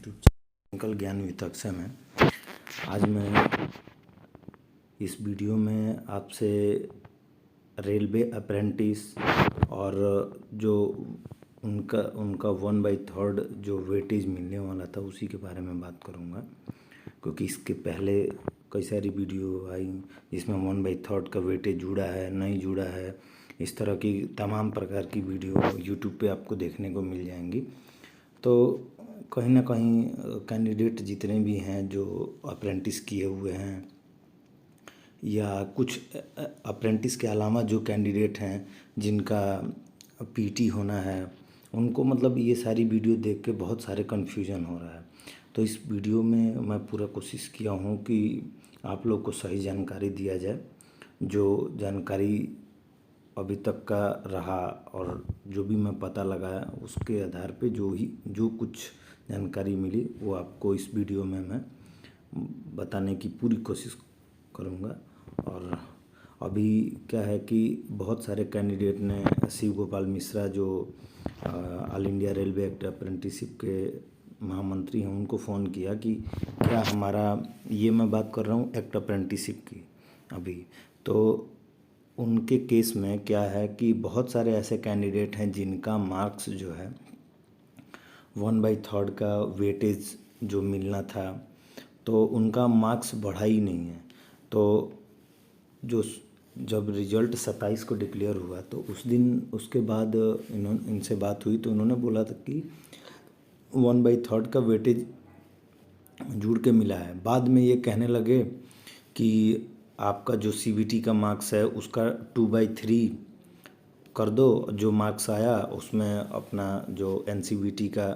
YouTube channel ज्ञान वितक से मैं आज मैं इस वीडियो में आपसे रेलवे अप्रेंटिस और जो उनका 1/3 जो वेटेज मिलने वाला था उसी के बारे में बात करूंगा, क्योंकि इसके पहले कई सारी वीडियो आई जिसमें 1/3 का वेटेज जुड़ा है नहीं जुड़ा है, इस तरह की तमाम प्रकार की वीडियो यूट्यूब पे आपको देखने को मिल जाएंगी। तो कहीं ना कहीं कैंडिडेट जितने भी हैं जो अप्रेंटिस किए हुए हैं या कुछ अप्रेंटिस के अलावा जो कैंडिडेट हैं जिनका पीटी होना है, उनको मतलब ये सारी वीडियो देख के बहुत सारे कन्फ्यूजन हो रहा है। तो इस वीडियो में मैं पूरा कोशिश किया हूँ कि आप लोग को सही जानकारी दिया जाए। जो जानकारी अभी तक का रहा और जो भी मैं पता लगाया उसके आधार पे जो कुछ जानकारी मिली वो आपको इस वीडियो में मैं बताने की पूरी कोशिश करूँगा। और अभी क्या है कि बहुत सारे कैंडिडेट ने शिव गोपाल मिश्रा जो all India railway act apprenticeship के महामंत्री हैं उनको फ़ोन किया कि क्या हमारा, ये मैं बात कर रहा हूँ एक्ट अप्रेंटिसशिप की अभी, तो उनके केस में क्या है कि बहुत सारे ऐसे कैंडिडेट हैं जिनका मार्क्स जो है 1/3 का वेटेज जो मिलना था तो उनका मार्क्स बढ़ा ही नहीं है। तो जो जब रिजल्ट 27 को डिक्लेयर हुआ तो उस दिन उसके बाद इनसे बात हुई तो उन्होंने बोला था कि 1/3 का वेटेज जुड़ के मिला है। बाद में ये कहने लगे कि आपका जो सीबीटी का मार्क्स है उसका 2/3 कर दो, जो मार्क्स आया उसमें अपना जो एनसीबीटी का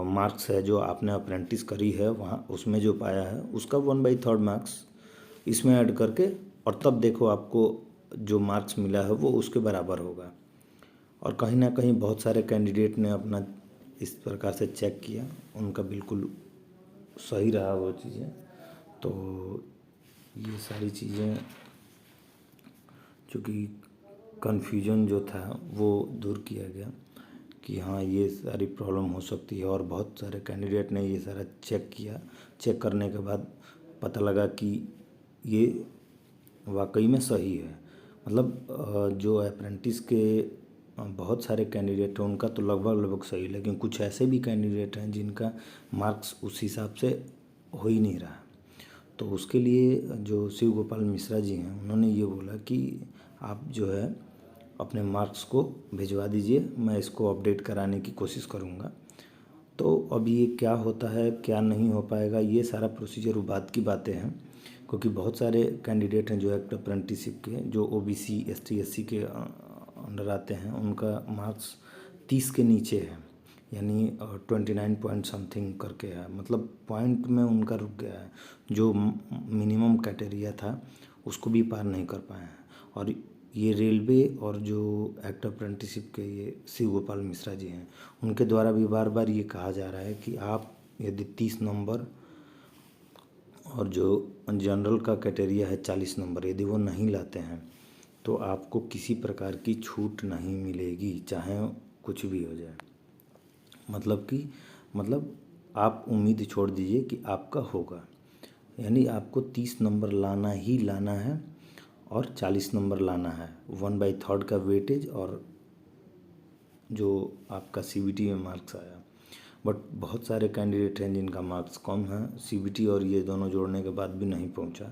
मार्क्स है जो आपने अप्रेंटिस करी है वहाँ उसमें जो पाया है उसका 1/3 मार्क्स इसमें ऐड करके, और तब देखो आपको जो मार्क्स मिला है वो उसके बराबर होगा। और कहीं ना कहीं बहुत सारे कैंडिडेट ने अपना इस प्रकार से चेक किया, उनका बिल्कुल सही रहा वो चीज़ें। तो ये सारी चीज़ें चूँकि कन्फ्यूजन जो था वो दूर किया गया कि हाँ ये सारी प्रॉब्लम हो सकती है। और बहुत सारे कैंडिडेट ने ये सारा चेक किया, चेक करने के बाद पता लगा कि ये वाकई में सही है। मतलब जो अप्रेंटिस के बहुत सारे कैंडिडेट हैं उनका तो लगभग सही, लेकिन कुछ ऐसे भी कैंडिडेट हैं जिनका मार्क्स उस हिसाब से हो ही नहीं रहा। तो उसके लिए जो शिव गोपाल मिश्रा जी हैं उन्होंने ये बोला कि आप जो है अपने मार्क्स को भिजवा दीजिए, मैं इसको अपडेट कराने की कोशिश करूँगा। तो अब ये क्या होता है क्या नहीं हो पाएगा ये सारा प्रोसीजर बाद की बातें हैं, क्योंकि बहुत सारे कैंडिडेट हैं जो एक्ट अप्रेंटिसशिप के जो ओबीसी एसटी एससी के अंडर आते हैं उनका मार्क्स 30 के नीचे है, यानी 29 पॉइंट समथिंग करके है, मतलब पॉइंट में उनका रुक गया है। जो मिनिमम क्राइटेरिया था उसको भी पार नहीं कर पाए हैं। और ये रेलवे और जो एक्ट अप्रेंटिसशिप के ये शिव गोपाल मिश्रा जी हैं उनके द्वारा भी बार बार ये कहा जा रहा है कि आप यदि 30 नंबर और जो जनरल का क्राइटेरिया है 40 नंबर यदि वो नहीं लाते हैं तो आपको किसी प्रकार की छूट नहीं मिलेगी, चाहे कुछ भी हो जाए। मतलब आप उम्मीद छोड़ दीजिए कि आपका होगा, यानी आपको 30 नंबर लाना ही लाना है और 40 नंबर लाना है, 1/3 का वेटेज और जो आपका सीबीटी में मार्क्स आया। बट बहुत सारे कैंडिडेट हैं जिनका मार्क्स कम है, सीबीटी और ये दोनों जोड़ने के बाद भी नहीं पहुंचा,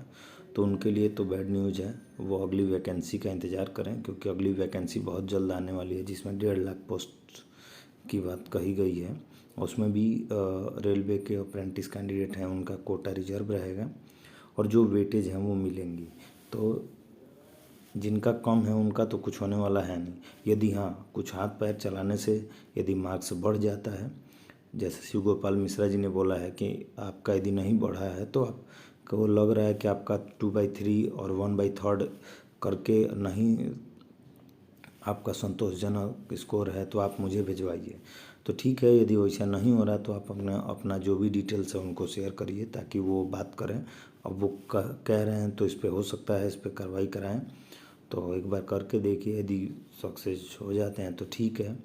तो उनके लिए तो बैड न्यूज़ है। वो अगली वैकेंसी का इंतज़ार करें, क्योंकि अगली वैकेंसी बहुत जल्द आने वाली है जिसमें 1.5 लाख पोस्ट की बात कही गई है। उसमें भी रेलवे के अप्रेंटिस कैंडिडेट हैं उनका कोटा रिजर्व रहेगा और जो वेटेज हैं वो मिलेंगी। तो जिनका कम है उनका तो कुछ होने वाला है नहीं। यदि हाँ कुछ हाथ पैर चलाने से यदि मार्क्स बढ़ जाता है, जैसे शिव गोपाल मिश्रा जी ने बोला है कि आपका यदि नहीं बढ़ा है तो आपको लग रहा है कि आपका 2/3 और 1/3 करके नहीं आपका संतोषजनक स्कोर है तो आप मुझे भिजवाइए। तो ठीक है, यदि वैसा नहीं हो रहा तो आप अपना जो भी डिटेल्स है उनको शेयर करिए ताकि वो बात करें। अब वो कह रहे हैं तो इस पर हो सकता है इस पर कार्रवाई कराएं। तो एक बार करके देखिए, यदि सक्सेस हो जाते हैं तो ठीक है,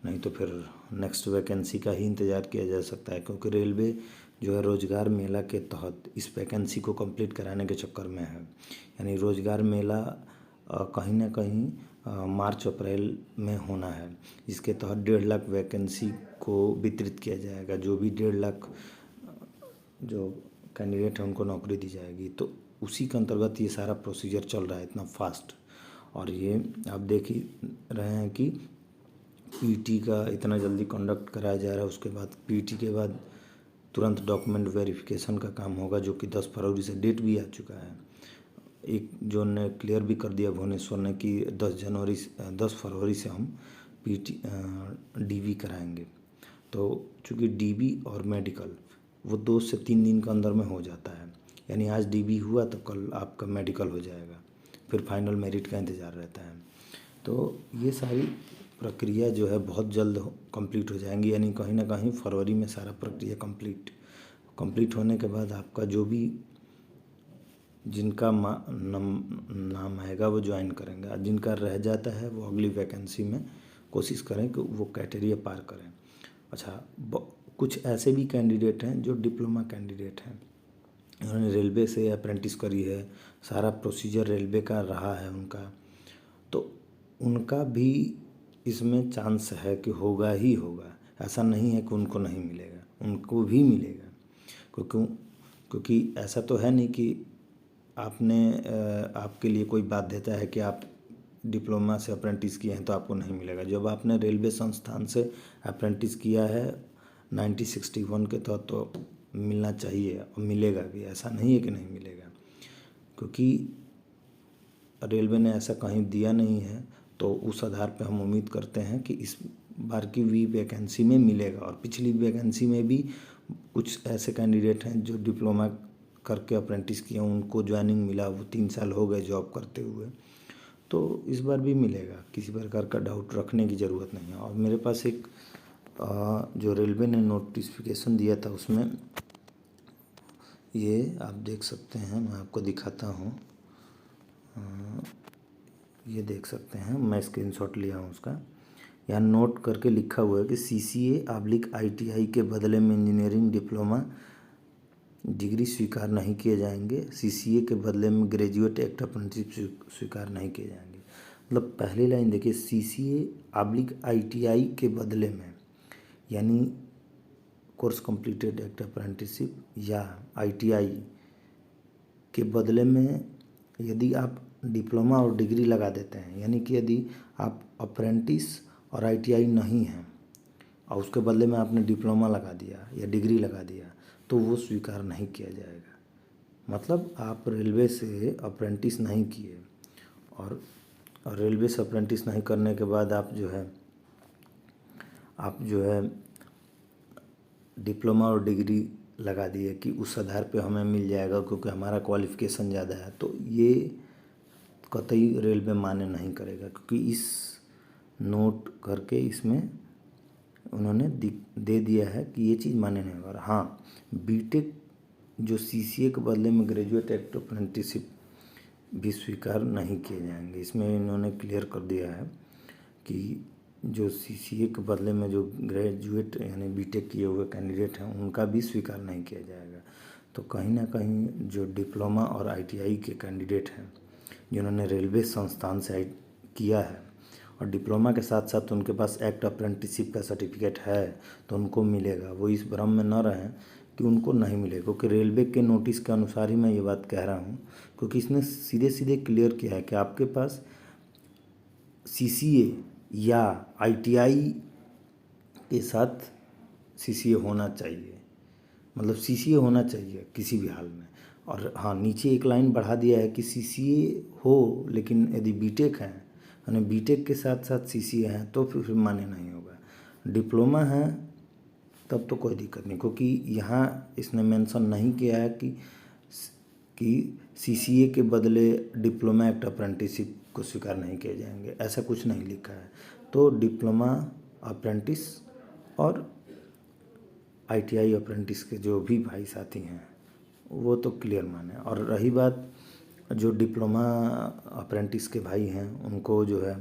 नहीं तो फिर नेक्स्ट वैकेंसी का ही इंतज़ार किया जा सकता है, क्योंकि रेलवे जो है रोज़गार मेला के तहत इस वैकेंसी को कंप्लीट कराने के चक्कर में है। यानी रोज़गार मेला कहीं ना कहीं मार्च अप्रैल में होना है, जिसके तहत 1.5 लाख वैकेंसी को वितरित किया जाएगा। जो भी 1.5 लाख जो कैंडिडेट हैं उनको नौकरी दी जाएगी। तो उसी के अंतर्गत ये सारा प्रोसीजर चल रहा है इतना फास्ट। और ये आप देख ही रहे हैं कि पीटी का इतना जल्दी कंडक्ट कराया जा रहा है। उसके बाद पीटी के बाद तुरंत डॉक्यूमेंट वेरिफिकेशन का काम होगा, जो कि 10 फरवरी से डेट भी आ चुका है। एक जो ने क्लियर भी कर दिया भुवनेश्वर ने कि 10 फरवरी से हम पीटी डीवी कराएंगे। तो चूँकि डीवी और मेडिकल वो 2 से 3 दिन के अंदर में हो जाता है। यानी आज डीवी हुआ तो कल आपका मेडिकल हो जाएगा, फिर फाइनल मेरिट का इंतज़ार रहता है। तो ये सारी प्रक्रिया जो है बहुत जल्द कंप्लीट हो जाएंगी। यानी कहीं ना कहीं फरवरी में सारा प्रक्रिया कंप्लीट होने के बाद आपका जो भी जिनका नाम आएगा वो ज्वाइन करेंगे। जिनका रह जाता है वो अगली वैकेंसी में कोशिश करें कि वो क्राइटेरिया पार करें। अच्छा, कुछ ऐसे भी कैंडिडेट हैं जो डिप्लोमा कैंडिडेट हैं, उन्होंने रेलवे से अप्रेंटिस करी है, सारा प्रोसीजर रेलवे का रहा है उनका, तो उनका भी इसमें चांस है कि होगा ही होगा। ऐसा नहीं है कि उनको नहीं मिलेगा, उनको भी मिलेगा। क्योंकि ऐसा तो है नहीं कि आपके लिए कोई बाध्यता है कि आप डिप्लोमा से अप्रेंटिस किए हैं तो आपको नहीं मिलेगा। जब आपने रेलवे संस्थान से अप्रेंटिस किया है 1961 के तहत तो मिलना चाहिए और मिलेगा भी। ऐसा नहीं है कि नहीं मिलेगा, क्योंकि रेलवे ने ऐसा कहीं दिया नहीं है। तो उस आधार पर हम उम्मीद करते हैं कि इस बार की भी वैकेंसी में मिलेगा। और पिछली वैकेंसी में भी कुछ ऐसे कैंडिडेट हैं जो डिप्लोमा करके अप्रेंटिस किए, उनको ज्वाइनिंग मिला, वो 3 साल हो गए जॉब करते हुए। तो इस बार भी मिलेगा, किसी प्रकार का डाउट रखने की ज़रूरत नहीं है। और मेरे पास एक जो रेलवे ने नोटिफिकेशन दिया था उसमें ये आप देख सकते हैं, मैं आपको दिखाता हूँ। ये देख सकते हैं, मैं स्क्रीनशॉट लिया हूँ उसका। यहाँ नोट करके लिखा हुआ है कि CCA/ITI के बदले में इंजीनियरिंग डिप्लोमा डिग्री स्वीकार नहीं किए जाएंगे। CCA के बदले में ग्रेजुएट एक्ट अप्रेंटिसशिप स्वीकार नहीं किए जाएंगे। मतलब पहली लाइन देखिए, CCA/ITI के बदले में, यानी कोर्स कंप्लीटेड एक्ट अप्रेंटिसशिप या ITI के बदले में यदि आप डिप्लोमा और डिग्री लगा देते हैं, यानी कि यदि आप अप्रेंटिस और ITI नहीं हैं और उसके बदले में आपने डिप्लोमा लगा दिया या डिग्री लगा दिया तो वो स्वीकार नहीं किया जाएगा। मतलब आप रेलवे से अप्रेंटिस नहीं किए और रेलवे से अप्रेंटिस नहीं करने के बाद आप जो है डिप्लोमा और डिग्री लगा दिए कि उस आधार पे हमें मिल जाएगा क्योंकि हमारा क्वालिफ़िकेशन ज़्यादा है, तो ये कतई रेलवे मान्य नहीं करेगा। क्योंकि इस नोट करके इसमें उन्होंने दे दिया है कि ये चीज़ मान्य नहीं होगा। हाँ, बीटेक जो CCA के बदले में ग्रेजुएट एक्ट अप्रेंटिसशिप भी स्वीकार नहीं किए जाएंगे। इसमें इन्होंने क्लियर कर दिया है कि जो CCA के बदले में जो ग्रेजुएट यानी बीटेक किए हुए कैंडिडेट हैं उनका भी स्वीकार नहीं किया जाएगा। तो कहीं ना कहीं जो डिप्लोमा और ITI के कैंडिडेट हैं जिन्होंने रेलवे संस्थान से किया है और डिप्लोमा के साथ साथ उनके पास एक्ट अप्रेंटिसशिप का सर्टिफिकेट है तो उनको मिलेगा। वो इस भ्रम में न रहें कि उनको नहीं मिलेगा, क्योंकि रेलवे के नोटिस के अनुसार ही मैं ये बात कह रहा हूँ। क्योंकि इसने सीधे सीधे क्लियर किया है कि आपके पास CCA या ITI के साथ CCA होना चाहिए, मतलब CCA होना चाहिए किसी भी हाल में। और हाँ, नीचे एक लाइन बढ़ा दिया है कि CCA हो लेकिन यदि बीटेक है यानी बीटेक के साथ साथ CCA है तो फिर मान्य नहीं होगा। डिप्लोमा है तब तो कोई दिक्कत नहीं, क्योंकि यहाँ इसने मेंशन नहीं किया है कि CCA के बदले डिप्लोमा एक्ट अप्रेंटिसशिप को स्वीकार नहीं किए जाएंगे, ऐसा कुछ नहीं लिखा है। तो डिप्लोमा अप्रेंटिस और ITI अप्रेंटिस के जो भी भाई साथी हैं वो तो क्लियर माने। और रही बात जो डिप्लोमा अप्रेंटिस के भाई हैं उनको जो है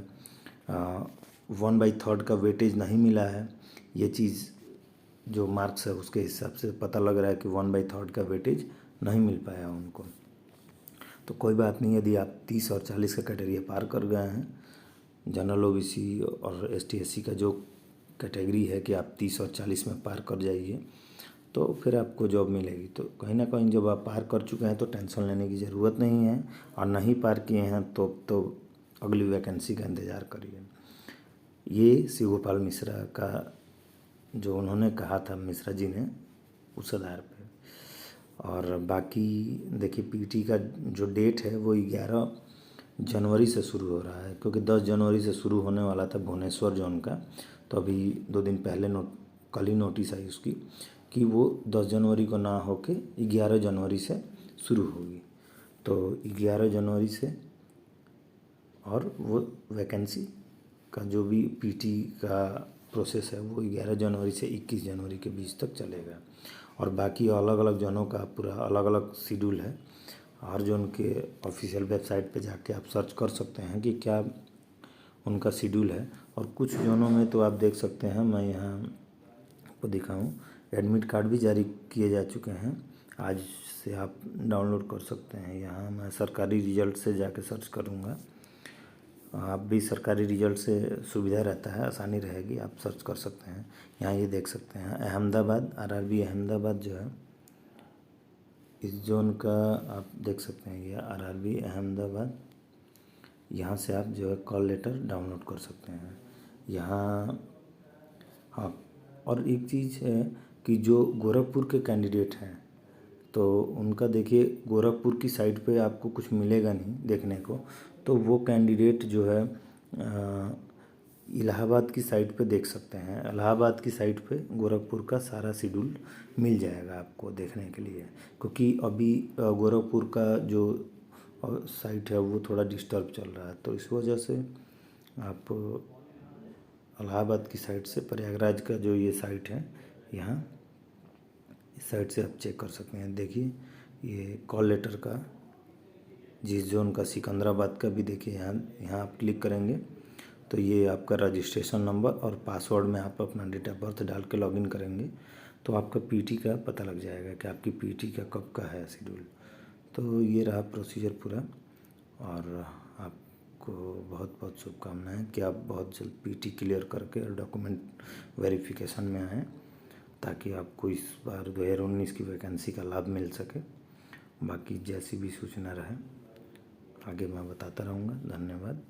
1/3 का वेटेज नहीं मिला है। ये चीज़ जो मार्क्स है उसके हिसाब से पता लग रहा है कि 1/3 का वेटेज नहीं मिल पाया उनको। तो कोई बात नहीं, यदि आप 30 और 40 का क्राइटेरिया पार कर गए हैं, जनरल ओबीसी और एसटी एससी का जो कैटेगरी है कि आप 30 और 40 में पार कर जाइए तो फिर आपको जॉब मिलेगी। तो कहीं ना कहीं जब आप पार कर चुके हैं तो टेंशन लेने की ज़रूरत नहीं है, और नहीं पार किए हैं तो अगली वैकेंसी का इंतज़ार करिए। ये शिव गोपाल मिश्रा का जो उन्होंने कहा था, मिश्रा जी ने, उस आधार पे। और बाकी देखिए पीटी का जो डेट है वो 11 जनवरी से शुरू हो रहा है, क्योंकि 10 जनवरी से शुरू होने वाला था भुवनेश्वर जोन का। तो अभी 2 दिन पहले कल ही नोटिस आई उसकी कि वो 10 जनवरी को ना होके 11 जनवरी से शुरू होगी। तो 11 जनवरी से, और वो वैकेंसी का जो भी पीटी का प्रोसेस है वो 11 जनवरी से 21 जनवरी के बीच तक चलेगा। और बाकी अलग अलग जोनों का पूरा अलग अलग शेड्यूल है। हर जोन के ऑफिशियल वेबसाइट पे जाके आप सर्च कर सकते हैं कि क्या उनका शेड्यूल है। और कुछ जोनों में तो आप देख सकते हैं, मैं यहाँ आपको दिखाऊं, एडमिट कार्ड भी जारी किए जा चुके हैं। आज से आप डाउनलोड कर सकते हैं। यहाँ मैं सरकारी रिजल्ट से जाके सर्च करूँगा। आप भी सरकारी रिजल्ट से सुविधा रहता है, आसानी रहेगी, आप सर्च कर सकते हैं। यहाँ ये देख सकते हैं अहमदाबाद, आरआरबी अहमदाबाद जो है इस जोन का आप देख सकते हैं। ये आरआरबी अहमदाबाद, यहाँ से आप जो है कॉल लेटर डाउनलोड कर सकते हैं यहाँ। हाँ, और एक चीज़ है कि जो गोरखपुर के कैंडिडेट हैं तो उनका देखिए गोरखपुर की साइड पे आपको कुछ मिलेगा नहीं देखने को। तो वो कैंडिडेट जो है इलाहाबाद की साइड पे देख सकते हैं। इलाहाबाद की साइड पे गोरखपुर का सारा शेड्यूल मिल जाएगा आपको देखने के लिए, क्योंकि अभी गोरखपुर का जो साइट है वो थोड़ा डिस्टर्ब चल रहा है। तो इस वजह से आप इलाहाबाद की साइड से प्रयागराज का जो ये साइट है, यहाँ इस साइड से आप चेक कर सकते हैं। देखिए ये कॉल लेटर का जिस जोन का सिकंदराबाद का भी देखिए, यहाँ आप क्लिक करेंगे तो ये आपका रजिस्ट्रेशन नंबर और पासवर्ड में आप अपना डेट ऑफ बर्थ डाल के लॉगिन करेंगे तो आपका पीटी का पता लग जाएगा कि आपकी पीटी का कब का है शेड्यूल। तो ये रहा प्रोसीजर पूरा, और आपको बहुत बहुत शुभकामनाएं कि आप बहुत जल्द पीटी क्लियर करके और डॉक्यूमेंट वेरिफिकेशन में आएँ, ताकि आपको इस बार 2019 की वैकेंसी का लाभ मिल सके। बाकी जैसी भी सूचना रहे आगे मैं बताता रहूँगा। धन्यवाद।